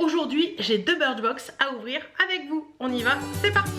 aujourd'hui j'ai 2 Birchbox à ouvrir avec vous. On y va, c'est parti.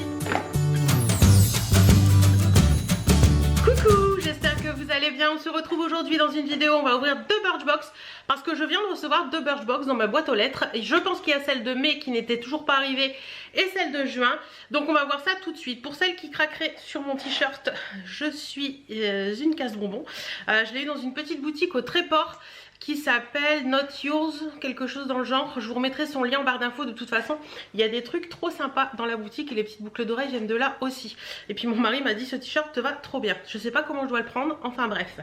Coucou, j'espère que vous allez bien. On se retrouve aujourd'hui dans une vidéo, on va ouvrir 2 Birchbox parce que je viens de recevoir 2 Birchbox dans ma boîte aux lettres et je pense qu'il y a celle de mai qui n'était toujours pas arrivée et celle de juin, donc on va voir ça tout de suite. Pour celle qui craquerait sur mon t-shirt, je suis une casse bonbon. Je l'ai eu dans une petite boutique au Tréport qui s'appelle Not Yours, quelque chose dans le genre. Je vous remettrai son lien en barre d'infos. De toute façon, il y a des trucs trop sympas dans la boutique et les petites boucles d'oreilles viennent de là aussi. Et puis mon mari m'a dit ce t-shirt te va trop bien. Je sais pas comment je dois le prendre, enfin bref.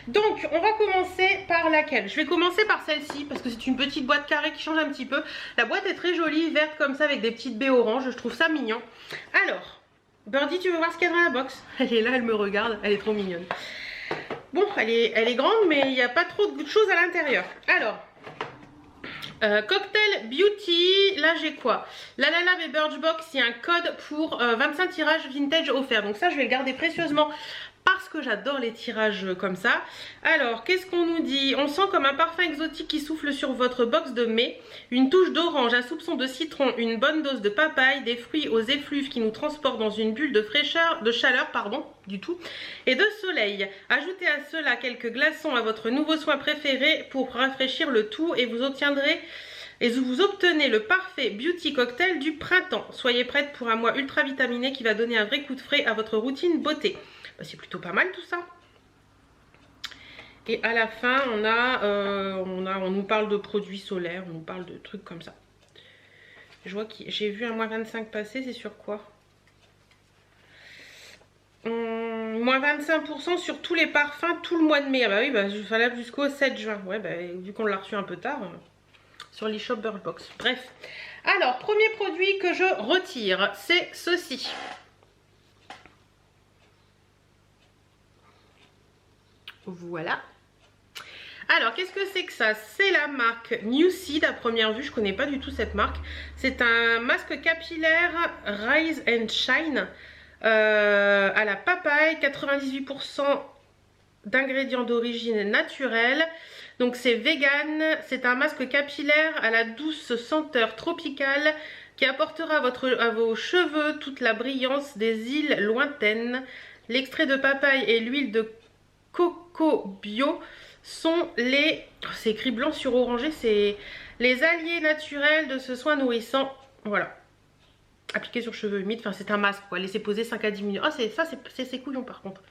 Donc on va commencer par laquelle? Je vais commencer par celle-ci parce que c'est une petite boîte carrée qui change un petit peu. La boîte est très jolie, verte comme ça avec des petites baies oranges, je trouve ça mignon. Alors, Birdie, tu veux voir ce qu'il y a dans la box? Elle est là, elle me regarde, elle est trop mignonne. Bon, elle est grande, mais il n'y a pas trop de choses à l'intérieur. Alors, Cocktail Beauty, là j'ai quoi? La Lala et Birchbox, il y a un code pour 25 tirages vintage offerts. Donc ça, je vais le garder précieusement parce que j'adore les tirages comme ça. Alors, qu'est-ce qu'on nous dit? On sent comme un parfum exotique qui souffle sur votre box de mai. Une touche d'orange, un soupçon de citron, une bonne dose de papaye, des fruits aux effluves qui nous transportent dans une bulle de fraîcheur, de chaleur, pardon, du tout, et de soleil. Ajoutez à cela quelques glaçons à votre nouveau soin préféré pour rafraîchir le tout et vous obtiendrez... Et vous obtenez le parfait beauty cocktail du printemps. Soyez prête pour un mois ultra vitaminé qui va donner un vrai coup de frais à votre routine beauté. Bah, c'est plutôt pas mal tout ça. Et à la fin, on nous parle de produits solaires, on nous parle de trucs comme ça. Je vois que j'ai vu un moins 25 passer, c'est sur quoi? Moins 25% sur tous les parfums tout le mois de mai. Ah bah oui, bah, il fallait jusqu'au 7 juin. Ouais, bah, vu qu'on l'a reçu un peu tard... sur l'eShop Birchbox. Bref. Alors, premier produit que je retire, c'est ceci. Voilà. Alors, qu'est-ce que c'est que ça? C'est la marque New Seed. À première vue, je ne connais pas du tout cette marque. C'est un masque capillaire Rise and Shine à la papaye, 98% d'ingrédients d'origine naturelle. Donc c'est vegan, c'est un masque capillaire à la douce senteur tropicale qui apportera à vos cheveux toute la brillance des îles lointaines. L'extrait de papaye et l'huile de coco bio sont les... c'est écrit blanc sur orangé, c'est les alliés naturels de ce soin nourrissant. Voilà. Appliqué sur cheveux humides, enfin c'est un masque quoi, laissez poser 5 à 10 minutes. Ah c'est couillon par contre.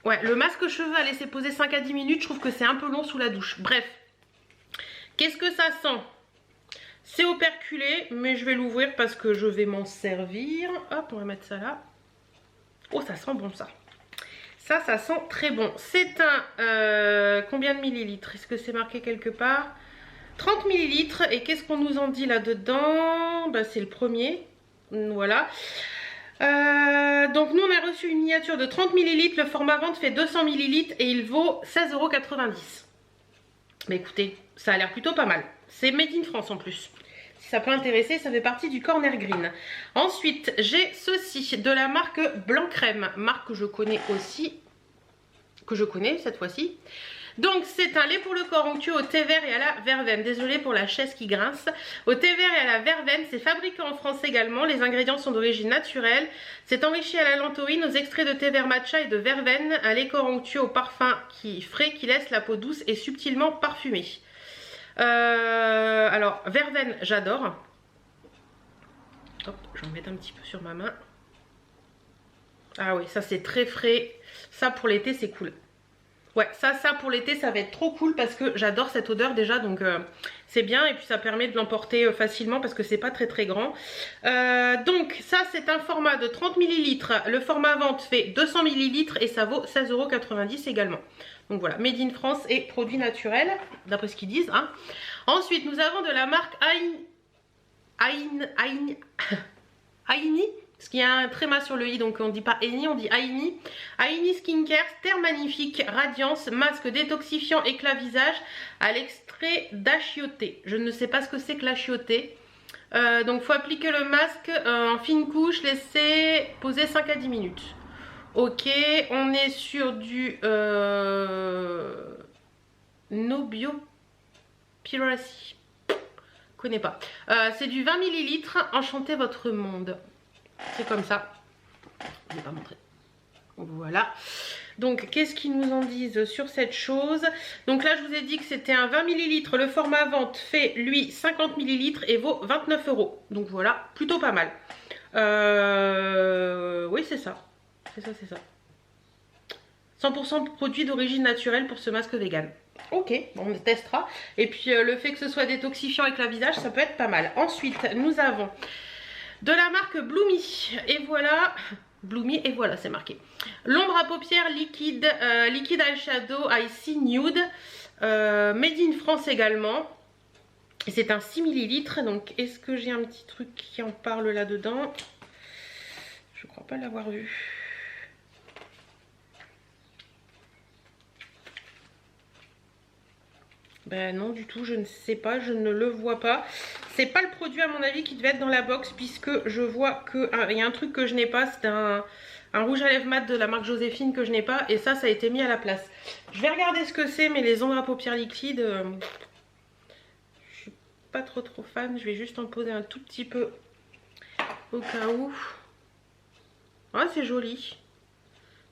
Ouais, le masque cheveux à laisser poser 5 à 10 minutes, je trouve que c'est un peu long sous la douche. Bref, qu'est-ce que ça sent? C'est operculé, mais je vais l'ouvrir parce que je vais m'en servir. Hop, on va mettre ça là. Oh, ça sent bon ça. Ça sent très bon. C'est un... combien de millilitres? Est-ce que c'est marqué quelque part? 30 millilitres. Et qu'est-ce qu'on nous en dit là-dedans? Bah, c'est le premier. Voilà. Donc nous on a reçu une miniature de 30 ml, le format vente fait 200 ml et il vaut 16,90 €. Mais écoutez, ça a l'air plutôt pas mal. C'est made in France en plus. Si ça peut intéresser, ça fait partie du Corner Green. Ensuite, j'ai ceci de la marque Blanc Crème, marque que je connais aussi, que je connais cette fois-ci. Donc c'est un lait pour le corps onctueux au thé vert et à la verveine. Désolée pour la chaise qui grince. Au thé vert et à la verveine, c'est fabriqué en France également. Les ingrédients sont d'origine naturelle. C'est enrichi à la lantoïne, aux extraits de thé vert matcha et de verveine. Un lait corps onctueux au parfum frais qui laisse la peau douce et subtilement parfumée. Alors verveine, j'adore. Hop, je vais en mettre un petit peu sur ma main. Ah oui, ça c'est très frais. Ça pour l'été c'est cool. Ouais, ça pour l'été, ça va être trop cool parce que j'adore cette odeur déjà, donc c'est bien. Et puis ça permet de l'emporter facilement parce que c'est pas très grand. Donc ça, c'est un format de 30 ml. Le format vente fait 200 ml et ça vaut 16,90 € également. Donc voilà, made in France et produit naturel, d'après ce qu'ils disent. Hein. Ensuite, nous avons de la marque Aini. Parce qu'il y a un tréma sur le i, donc on dit pas Aini, on dit Aini. Aini Skincare, terre magnifique, radiance, masque détoxifiant, éclat visage à l'extrait d'achioté. Je ne sais pas ce que c'est que l'achioté. Donc faut appliquer le masque en fine couche, laisser poser 5 à 10 minutes. Ok, on est sur du no bio Piracy. Connais pas. C'est du 20 ml. Enchantez votre monde. C'est comme ça. Je vais pas montrer. Voilà. Donc, qu'est-ce qu'ils nous en disent sur cette chose? Donc là, je vous ai dit que c'était un 20 ml. Le format vente fait, lui, 50 ml et vaut 29 €. Donc voilà, plutôt pas mal. Oui, c'est ça. C'est ça, c'est ça. 100% produit d'origine naturelle pour ce masque vegan. Ok, on le testera. Et puis le fait que ce soit détoxifiant avec la visage, ça peut être pas mal. Ensuite, nous avons de la marque Bloomy. Et voilà... Bloomy, et voilà, c'est marqué. L'ombre à paupières liquide, liquide eyeshadow Icy Nude, made in France également. C'est un 6 ml. Donc, est-ce que j'ai un petit truc qui en parle là-dedans? Je crois pas l'avoir vu. Ben non, du tout, je ne sais pas, je ne le vois pas. C'est pas le produit à mon avis qui devait être dans la box, puisque je vois que il y a un truc que je n'ai pas, c'est un rouge à lèvres mat de la marque Joséphine que je n'ai pas, et ça a été mis à la place. Je vais regarder ce que c'est, mais les ombres à paupières liquides, je suis pas trop fan. Je vais juste en poser un tout petit peu au cas où. Ah, c'est joli.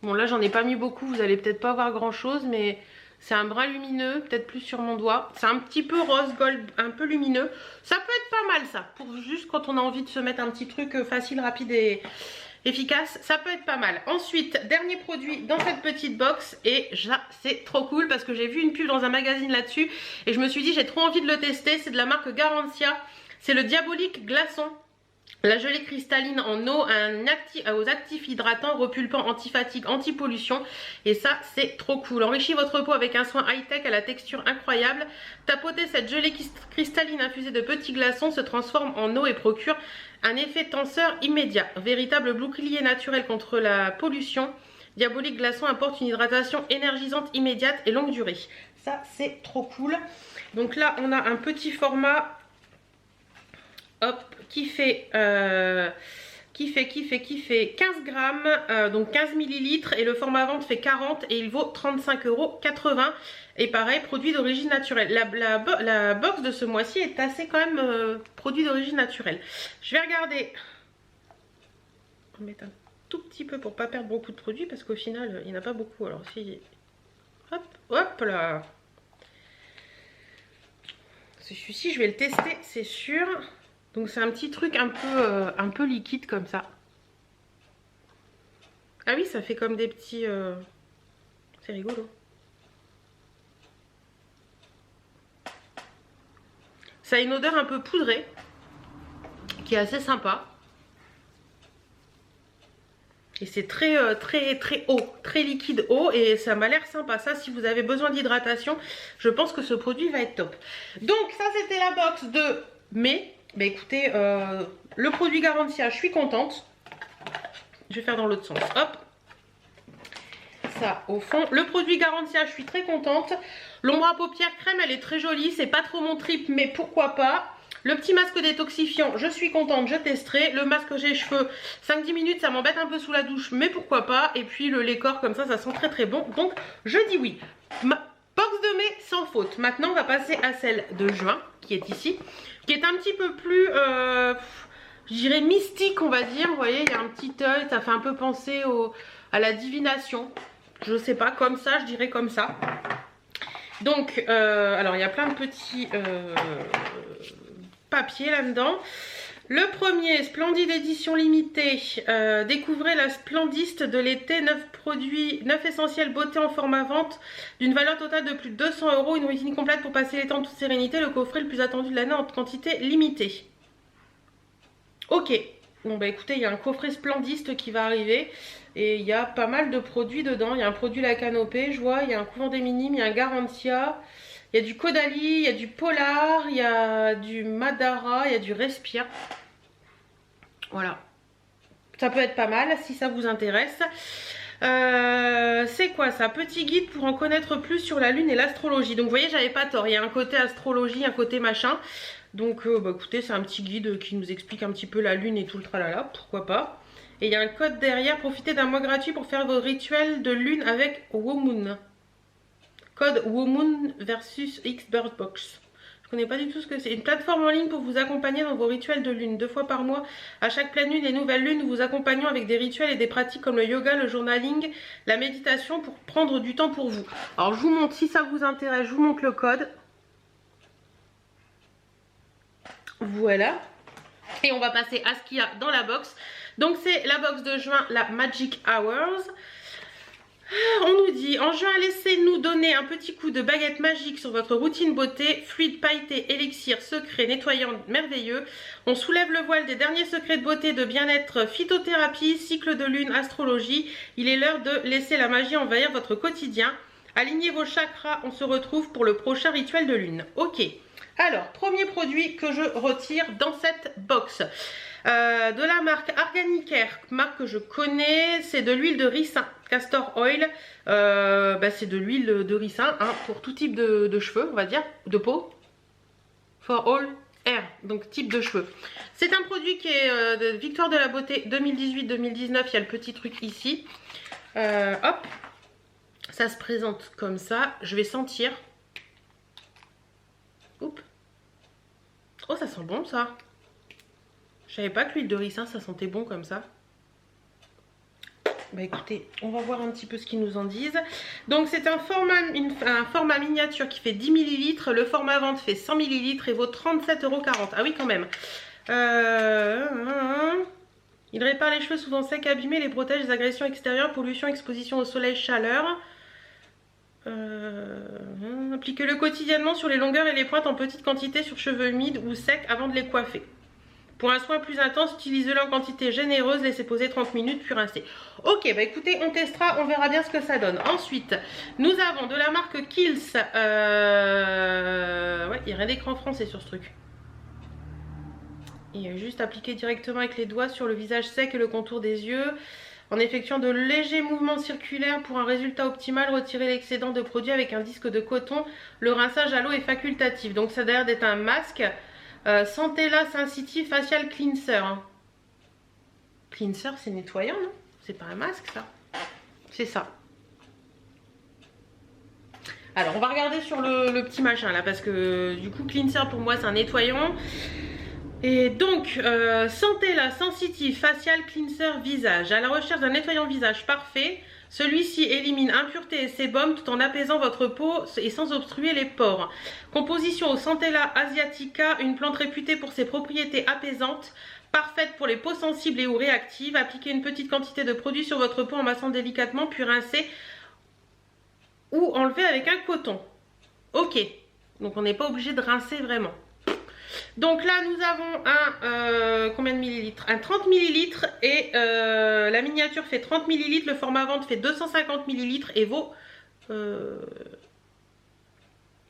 Bon, là j'en ai pas mis beaucoup, vous allez peut-être pas voir grand chose, mais c'est un brun lumineux, peut-être plus sur mon doigt. C'est un petit peu rose gold, un peu lumineux. Ça peut être pas mal ça, pour juste quand on a envie de se mettre un petit truc facile, rapide et efficace. Ça peut être pas mal. Ensuite, dernier produit dans cette petite box. Et ça, c'est trop cool parce que j'ai vu une pub dans un magazine là-dessus. Et je me suis dit, j'ai trop envie de le tester. C'est de la marque Garantia. C'est le Diabolique Glaçon. La gelée cristalline en eau, aux actifs hydratants, repulpants, anti-fatigue, anti-pollution. Et ça, c'est trop cool. Enrichis votre peau avec un soin high-tech à la texture incroyable. Tapotez cette gelée cristalline infusée de petits glaçons se transforme en eau et procure un effet tenseur immédiat. Véritable bouclier naturel contre la pollution. Diabolique Glaçon apporte une hydratation énergisante immédiate et longue durée. Ça, c'est trop cool. Donc là, on a un petit format... Hop, qui fait 15 grammes, donc 15 millilitres, et le format vente fait 40 et il vaut 35,80 €. Et pareil, produit d'origine naturelle. La box de ce mois-ci est assez quand même produit d'origine naturelle. Je vais regarder. On va mettre un tout petit peu pour pas perdre beaucoup de produits parce qu'au final, il n'y en a pas beaucoup. Alors si... Hop, hop là. Celui-ci, je vais le tester, c'est sûr. Donc c'est un petit truc un peu liquide comme ça. Ah oui, ça fait comme des petits... C'est rigolo. Ça a une odeur un peu poudrée, qui est assez sympa. Et c'est très haut, très liquide haut, et ça m'a l'air sympa. Ça, si vous avez besoin d'hydratation, je pense que ce produit va être top. Donc ça, c'était la box de mai. Bah écoutez, le produit Garantia, je suis contente. Je vais faire dans l'autre sens. Hop. Ça au fond. Le produit Garantia, je suis très contente. L'ombre à paupières crème, elle est très jolie. C'est pas trop mon trip, mais pourquoi pas. Le petit masque détoxifiant, je suis contente, je testerai. Le masque j'ai cheveux, 5-10 minutes, ça m'embête un peu sous la douche, mais pourquoi pas. Et puis le lait corps, comme ça sent très bon. Donc je dis oui. Ma box de mai sans faute. Maintenant, on va passer à celle de juin, qui est ici. Qui est un petit peu plus, je dirais mystique, on va dire. Vous voyez, il y a un petit œil, ça fait un peu penser à la divination. Je sais pas, comme ça, je dirais comme ça. Donc, alors il y a plein de petits papiers là-dedans. Le premier, Splendide édition limitée. Découvrez la Splendiste de l'été, 9 produits, 9 essentiels beauté en format vente d'une valeur totale de plus de 200 €. Une routine complète pour passer les temps en toute sérénité. Le coffret le plus attendu de l'année en quantité limitée. Ok. Bon bah écoutez, il y a un coffret Splendiste qui va arriver. Et il y a pas mal de produits dedans. Il y a un produit La Canopée, je vois. Il y a un couvent des minimes, il y a un Garantia. Il y a du Caudalie, il y a du Polar, il y a du Madara, il y a du Respire. Voilà. Ça peut être pas mal si ça vous intéresse. C'est quoi ça? Petit guide pour en connaître plus sur la lune et l'astrologie. Donc vous voyez, j'avais pas tort. Il y a un côté astrologie, un côté machin. Donc bah, écoutez, c'est un petit guide qui nous explique un petit peu la lune et tout le tralala. Pourquoi pas. Et il y a un code derrière. Profitez d'un mois gratuit pour faire vos rituels de lune avec Womoon. Code Womoon versus X Bird Box. Je connais pas du tout ce que c'est. Une plateforme en ligne pour vous accompagner dans vos rituels de lune. 2 fois par mois, à chaque pleine lune et nouvelle lune, nous vous accompagnons avec des rituels et des pratiques comme le yoga, le journaling, la méditation pour prendre du temps pour vous. Alors je vous montre, si ça vous intéresse, je vous montre le code. Voilà. Et on va passer à ce qu'il y a dans la box. Donc c'est la box de juin, la Magic Hours. On nous dit, en juin, laissez-nous donner un petit coup de baguette magique sur votre routine beauté, fluide pailleté, élixir, secret, nettoyant, merveilleux. On soulève le voile des derniers secrets de beauté, de bien-être, phytothérapie, cycle de lune, astrologie. Il est l'heure de laisser la magie envahir votre quotidien. Alignez vos chakras, on se retrouve pour le prochain rituel de lune. Ok, alors, premier produit que je retire dans cette box. De la marque Organicare, marque que je connais, c'est de l'huile de ricin, castor oil, c'est de l'huile de ricin pour tout type de cheveux, on va dire, de peau, for all hair, donc type de cheveux. C'est un produit qui est de Victoire de la Beauté 2018-2019, il y a le petit truc ici, hop, ça se présente comme ça, je vais sentir, oups, oh ça sent bon ça. Je savais pas que l'huile de ricin ça sentait bon comme ça. Bah écoutez, on va voir un petit peu ce qu'ils nous en disent. Donc c'est un format miniature qui fait 10 ml. Le format vente fait 100 ml et vaut 37,40 €. Ah oui quand même. Il répare les cheveux souvent secs, abîmés, les protège des agressions extérieures, pollution, exposition au soleil, chaleur. Appliquez-le quotidiennement sur les longueurs et les pointes en petite quantité sur cheveux humides ou secs avant de les coiffer. Pour un soin plus intense, utilisez-le en quantité généreuse, laissez poser 30 minutes puis rincez. Ok, bah écoutez, on testera, on verra bien ce que ça donne. Ensuite, nous avons de la marque Kiehl's. Ouais, il n'y a rien d'écran français sur ce truc. Il est juste appliqué directement avec les doigts sur le visage sec et le contour des yeux. En effectuant de légers mouvements circulaires pour un résultat optimal, retirez l'excédent de produit avec un disque de coton. Le rinçage à l'eau est facultatif. Donc ça a l'air d'être un masque. Santella Sensitive Facial Cleanser. Cleanser, c'est nettoyant, non? C'est pas un masque, ça? C'est ça. Alors, on va regarder sur le petit machin, là, parce que, du coup, cleanser, pour moi, c'est un nettoyant. Et donc, Santella Sensitive Facial Cleanser Visage. À la recherche d'un nettoyant visage parfait, celui-ci élimine impuretés et sébum tout en apaisant votre peau et sans obstruer les pores. Composition au Santella asiatica, une plante réputée pour ses propriétés apaisantes, parfaite pour les peaux sensibles et ou réactives. Appliquez une petite quantité de produit sur votre peau en massant délicatement, puis rincez ou enlevez avec un coton. Ok, donc on n'est pas obligé de rincer vraiment. Donc là nous avons un combien de millilitres? Un 30 millilitres et la miniature fait 30 millilitres, le format vente fait 250 millilitres et vaut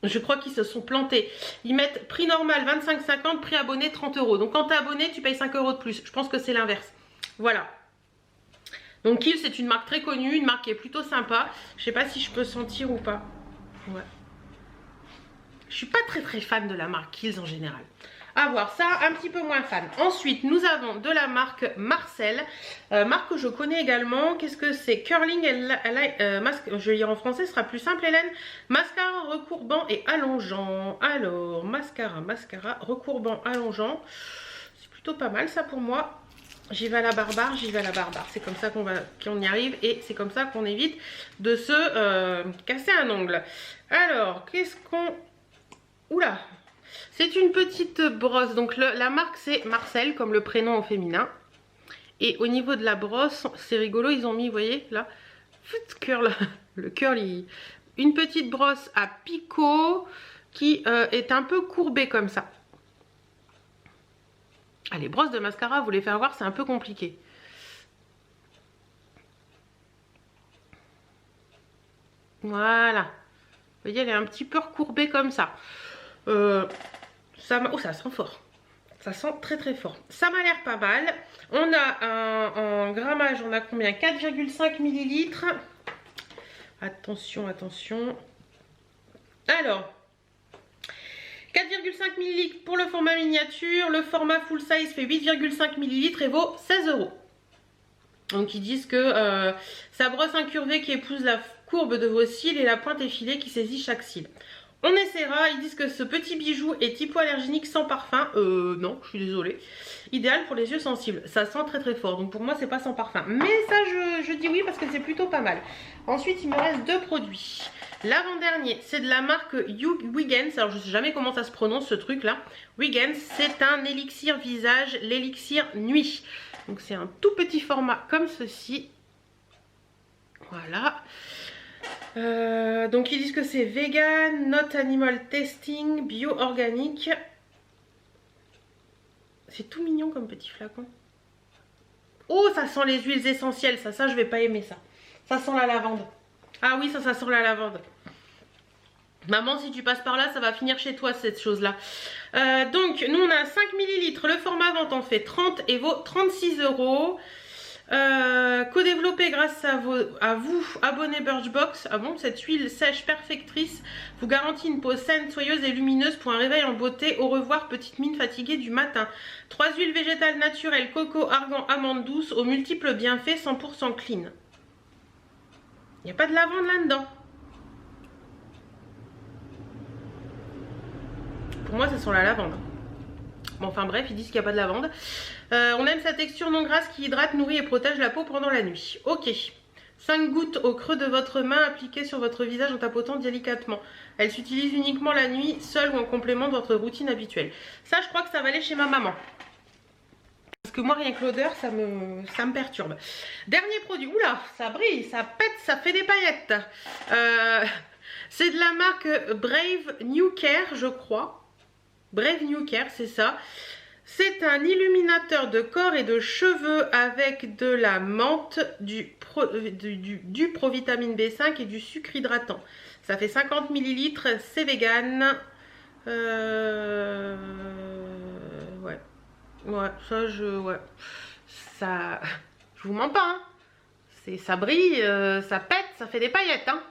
je crois qu'ils se sont plantés. Ils mettent prix normal 25,50, prix abonné 30 €. Donc quand tu es abonné tu payes 5 € de plus. Je pense que c'est l'inverse. Voilà. Donc Kiehl's c'est une marque très connue, une marque qui est plutôt sympa. Je sais pas si je peux sentir ou pas. Ouais. Je suis pas très fan de la marque Kiehl's en général. À voir, ça un petit peu moins fan. Ensuite nous avons de la marque Marcel, marque que je connais également. Qu'est-ce que c'est? Curling je vais lire en français, ce sera plus simple Hélène. Mascara recourbant et allongeant. Alors mascara recourbant, allongeant. C'est plutôt pas mal ça pour moi. J'y vais à la barbare, j'y vais à la barbare. C'est comme ça qu'on y arrive et c'est comme ça qu'on évite de se casser un ongle. Alors qu'est-ce qu'on... Oula! C'est une petite brosse, donc la marque c'est Marcel, comme le prénom au féminin. Et au niveau de la brosse, c'est rigolo, ils ont mis, vous voyez, là, curl, le curl, une petite brosse à picot qui est un peu courbée comme ça. Ah, les brosses de mascara, vous les faire voir, c'est un peu compliqué. Voilà. Vous voyez, elle est un petit peu recourbée comme ça. Oh, ça sent fort. Ça sent très fort. Ça m'a l'air pas mal. On a en grammage, on a combien? 4,5 millilitres. Attention. Alors, 4,5 millilitres pour le format miniature. Le format full size fait 8,5 millilitres et vaut 16 €. Donc ils disent que ça brosse incurvée qui épouse la courbe de vos cils et la pointe effilée qui saisit chaque cil. On essaiera. Ils disent que ce petit bijou est hypoallergénique sans parfum. Non, je suis désolée. Idéal pour les yeux sensibles. Ça sent très très fort. Donc pour moi, c'est pas sans parfum. Mais ça, je dis oui parce que c'est plutôt pas mal. Ensuite, il me reste 2 produits. L'avant-dernier, c'est de la marque Wiggins. Alors, je sais jamais comment ça se prononce ce truc-là. Wiggins, c'est un élixir visage, l'élixir nuit. Donc, c'est un tout petit format comme ceci. Voilà. Donc ils disent que c'est vegan, not animal testing, bio organique. C'est tout mignon comme petit flacon. Oh, ça sent les huiles essentielles, ça je vais pas aimer ça. Ça sent la lavande. Ah oui, ça sent la lavande. Maman, si tu passes par là, ça va finir chez toi cette chose-là. Donc, nous on a 5 ml. Le format vente en fait 30 et vaut 36 €. Co-développé grâce à vous, abonnés Birchbox. Ah bon, cette huile sèche perfectrice vous garantit une peau saine, soyeuse et lumineuse pour un réveil en beauté. Au revoir, petite mine fatiguée du matin. 3 huiles végétales naturelles, coco, argan, amande douce, aux multiples bienfaits, 100% clean. Il n'y a pas de lavande là-dedans. Pour moi, ça sent la lavande. Bon, enfin bref, ils disent qu'il n'y a pas de lavande. On aime sa texture non grasse qui hydrate, nourrit et protège la peau pendant la nuit. Ok. 5 gouttes au creux de votre main appliquées sur votre visage en tapotant délicatement. Elle s'utilise uniquement la nuit, seule ou en complément de votre routine habituelle. Ça, je crois que ça va aller chez ma maman. Parce que moi, rien que l'odeur, ça me perturbe. Dernier produit. Oula, ça brille, ça pète, ça fait des paillettes. C'est de la marque Brave New Care, je crois. Brave New Care, c'est ça. C'est un illuminateur de corps et de cheveux avec de la menthe, du provitamine B5 et du sucre hydratant. Ça fait 50 ml, c'est vegan. Ouais. Ouais, ça, ça, je vous mens pas, hein. Ça brille, ça pète, ça fait des paillettes, hein.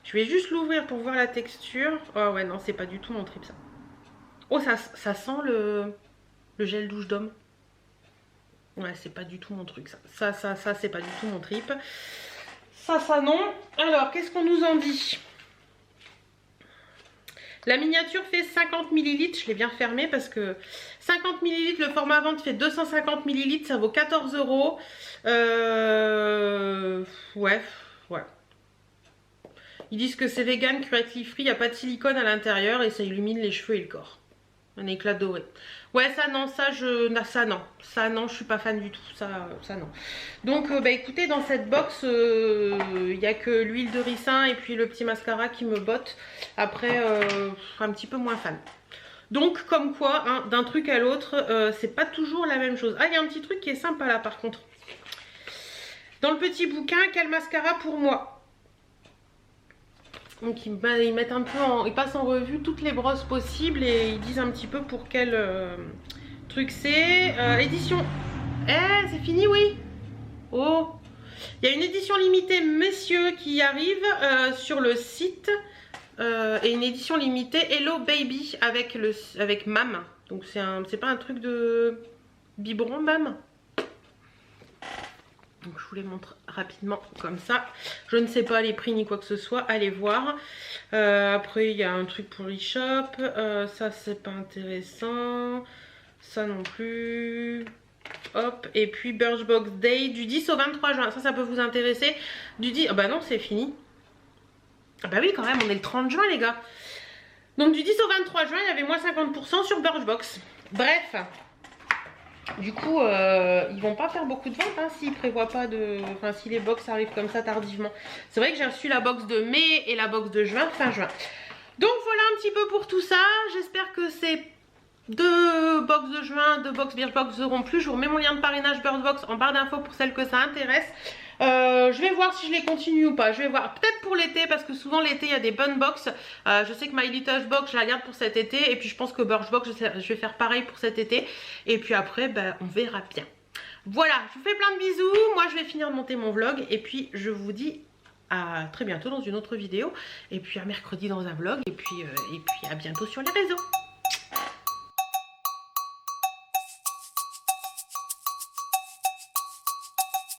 Je vais juste l'ouvrir pour voir la texture. Oh ouais, non, c'est pas du tout mon trip, ça. Oh, ça sent le gel douche d'homme. Ouais, c'est pas du tout mon truc, ça. Ça, c'est pas du tout mon trip. Ça, non. Alors, qu'est-ce qu'on nous en dit? La miniature fait 50 ml. Je l'ai bien fermé parce que 50 ml, le format vente fait 250 ml. Ça vaut 14 €. Ouais. Ils disent que c'est vegan, cruelty free, il n'y a pas de silicone à l'intérieur et ça illumine les cheveux et le corps. Un éclat doré. Ouais, ça non, ça non, je suis pas fan du tout, ça non. Donc bah écoutez, dans cette box, il n'y a que l'huile de ricin et puis le petit mascara qui me botte. Après, un petit peu moins fan. Donc comme quoi, hein, d'un truc à l'autre, c'est pas toujours la même chose. Ah, il y a un petit truc qui est sympa là par contre. Dans le petit bouquin, quel mascara pour moi? Donc ils mettent un peu ils passent en revue toutes les brosses possibles et ils disent un petit peu pour quel truc c'est. Édition. Eh, c'est fini, oui. Oh. Il y a une édition limitée, messieurs, qui arrive sur le site. Et une édition limitée Hello Baby avec Mam. Donc c'est pas un truc de biberon, Mam. Donc je vous les montre rapidement comme ça. Je ne sais pas les prix ni quoi que ce soit. Allez voir. Après il y a un truc pour l'e-shop. Ça c'est pas intéressant. Ça non plus. Hop. Et puis Birchbox Day du 10 au 23 juin. Ça peut vous intéresser. Du 10... Ah bah non, c'est fini. Ah bah oui quand même, on est le 30 juin les gars. Donc du 10 au 23 juin, il y avait moins 50% sur Birchbox. Bref. Du coup, ils vont pas faire beaucoup de ventes hein, s'ils prévoient pas de... Enfin, si les box arrivent comme ça tardivement. C'est vrai que j'ai reçu la box de mai et la box de juin, fin juin. Donc voilà un petit peu pour tout ça. J'espère que ces 2 box de juin, 2 box Birchbox seront plus. Je vous remets mon lien de parrainage Birchbox en barre d'infos pour celles que ça intéresse. Je vais voir si je les continue ou pas. Je vais voir peut-être pour l'été parce que souvent l'été il y a des bonnes box. Je sais que My Little Box je la garde pour cet été et puis je pense que Birchbox je vais faire pareil pour cet été et puis après ben, on verra bien. Voilà, je vous fais plein de bisous. Moi je vais finir de monter mon vlog et puis je vous dis à très bientôt dans une autre vidéo et puis à mercredi dans un vlog et puis à bientôt sur les réseaux.